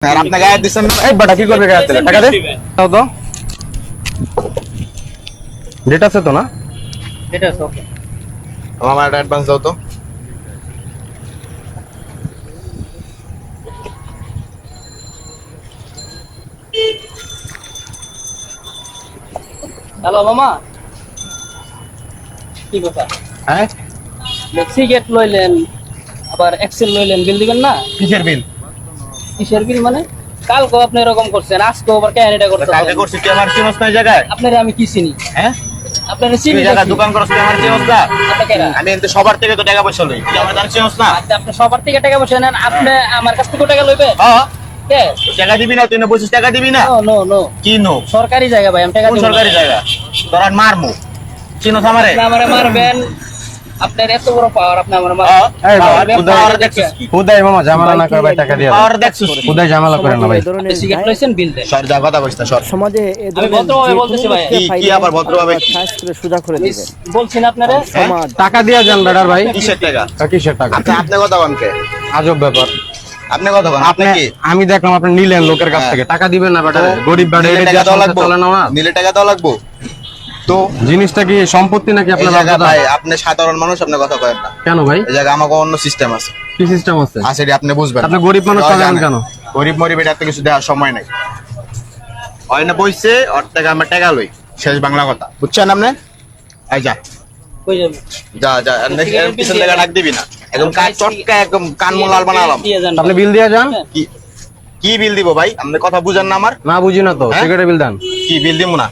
আর আপনি গায়ে দিচ্ছেন না? এই বেটা কি করবে গায়ে দিলে? টাকা দে দাও তো। ডেট আছে তো না? এটা আছে ওকে। আমার একটা অ্যাডভান্স দাও তো। হ্যালো মামা, কি ব্যাপার? হ্যাঁ, সিগারেট লইলেন, আবার এক্সেল লইলেন, বিল দিবেন না? কিসের বিল? কিসের বিল মানে? কালকে আপনি এরকম করছেন, আজকে আবার কেন এটা কালকে করতেছেন? করছি তুই আমার চিনস না এই জায়গায়? আপনারে আমি কি চিনি? হ্যাঁ, আপনারে তুই চিনি জায়গা নাকি? দোকান করছিস তুই আমার চিনস না? আপনি কেরা? আমি এতে সবার থেকে তো টাকা পয়সা লই, তুই আমার জান চিনস না? আচ্ছা, আপনি সবার থেকে টাকা পয়সা নেন, আপনি আমার কাছ থেকে টাকা লইবেন? হ্যাঁ, কে? টাকা দিবি না? তুই না বলছিস টাকা দিবি না? নো নো নো, কি নো? সরকারি জায়গা ভাই, আমি টাকা কোন দিব না। সরকারি জায়গা? তোর আর মারমু, চিনস আমারে? আপনি আমারে মারবেন, আপনার এত বড় পাওয়ার, আপনি আমারে হ্যাঁ, মারবেন। এই পাওয়ার বাবা, পাওয়ার দেখছিস কি? খুদাই মামা ঝামেলা না করে ভাই টাকা দিয়ে দাও। পাওয়ার দেখছিস কি? খুদাই ঝামেলা করে না ভাই। আপনি সিগারেট লইছেন, বিল দেন। সর যা কথা কইছ না, সর। সমাজে আমি ভদ্রভাবে বলতেছি ভাই। কি আবার ভদ্রভাবে কি? খাস করে সোজা করে দিবে বলছেন আপনারা সমাজ। টাকা দিয়ে যান বেটার ভাই। কিসের টাকা? কিসের টাকা? আপনি কথা বলেন কে? আজব ব্যাপার। আপনি কথা বলেন, আপনি কি? আমি দেখলাম আপনি নিলেন লোকের কাছ হ্যাঁ। থেকে, টাকা দিবেন না বেটারে? গরিব বেটা নিলে এটা টাকা দিয়ে দেওয়া সংসার লাগবো? চলে না না। নিলে টাকা দেওয়া লাগবো তো? জিনিসটা কি সম্পত্তি নাকি এই আপনার জায়গা বাপদাদা? ভাই, আপনি সাধারণ মানুষ, আপনি কথা কয়েন না। কেন ভাই? এই জায়গা আমাকে অন্য সিস্টেম আছে, কি সিস্টেম আছে? সেটা আপনি বুঝবেন। আপনি গরিব মানুষ দেওয়া টাকা যায় দেন না। কেন? গরিব মরিব এটা তো কিছু দেওয়ার সময় নাই। হয় না বইছে ওর থেকে আমরা টাকা লই, শেষ বাংলা কথা বুঝছেন আপনি? এই যা কই যাবেন? যা যা, এর পিছন থেকে ডাক দিবি না, একদম কান চটকা, একদম কান মোলাল বানালাম। দিয়ে যান। আপনি বিল দিয়ে যান। কি কি বিল দিব ভাই? আপনি কথা বুঝেন না আমার? না বুঝি না তো, হ্যাঁ? সিগারেটের বিল দেন। কি বিল দিব না?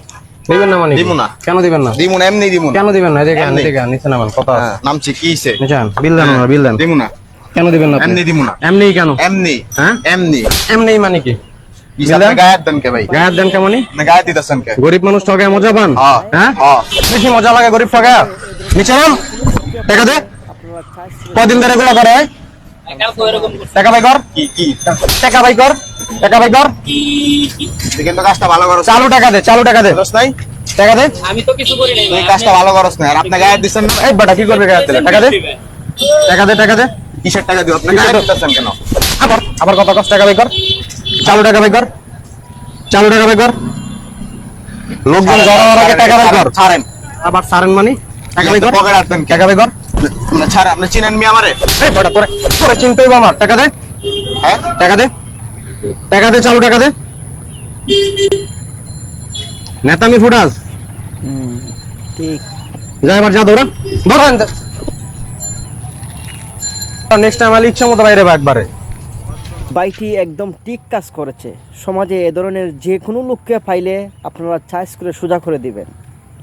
দিবেন না মানে কি? দিব না। কেন দিবেন না? দিব না, এমনি দিব না। কেন দিবেন না? এদিকে এমনি। এদিকে নিচে নামান, কথা আছে। হ্যাঁ, নামছি কি হইছে? নিচান বিল দেন না, বিল দেন। দিব না, কেন দিবেন না আপনি? এমনি দিব না। এমনি কেন? এমনি হ্যাঁ? এমনি এমনি মানে কি? বিশ দিলেন? আপনার গায়ের দেন কে ভাই? গায়ের দেন কেমনি? আপনি গায়ে দিতেছেন কে? গরিব মানুষ ঠগায় মজা পান? হ্যাঁ, হ্যাঁ? হ্যাঁ। বেশি মজা লাগে গরিব ঠগায়? নিচে নাম, টাকা দে। কদিন ধরে এগুলো করে? কালকে এরকম করছেন। টাকা বাই কর, কি কি টাকা বাই কর, টাকা বাই কর। তুই কিন্তু কাজটা ভালো করছ। চালু টাকা দে, চালু টাকা দে, বুঝছ নাই? টাকা দে। আমি তো কিছু করি নাই তুই ভাই, কাজটা আপনি- ভালো করছ না, আর আপনি গায়ে দিচ্ছেন না? এই বেটা কি করবে গায়ে দিলে? টাকা দে, টাকা দে, টাকা দে। কিসের টাকা দিও? আপনি কিসের গায়ে টাকা? দিতেছেন কেন? আবার আবার কথা কষ্ট, টাকা বাই কর, চালু টাকা বাই কর, চালু টাকা বাই কর। লোকজন জড়াবার আগে টাকা বাই কর। ছাড়েন। আবার সারেন মানে টাকা বাই কর, পকেট রাখবেন কে? টাকা বাই কর। আপনি ছাড়, আপনি চিনেন মি আমারে? এই বেটা তোরে তোরে চিনতে হইব আমার। টাকা দে, হ্যাঁ, টাকা দে, টাকা দে, চালু টাকা দে। নেতামি ফুটাস ঠিক যা, এবার যা দৌড়া ধরেন। নেক্সট টাইম আলি ইচ্ছা মতো বাইরে বা একবারে। বাইটি একদম ঠিক কাজ করেছে। সমাজে এ ধরনের যে কোনো লোককে পাইলে আপনারা চাইজ করে সোজা করে দিবেন।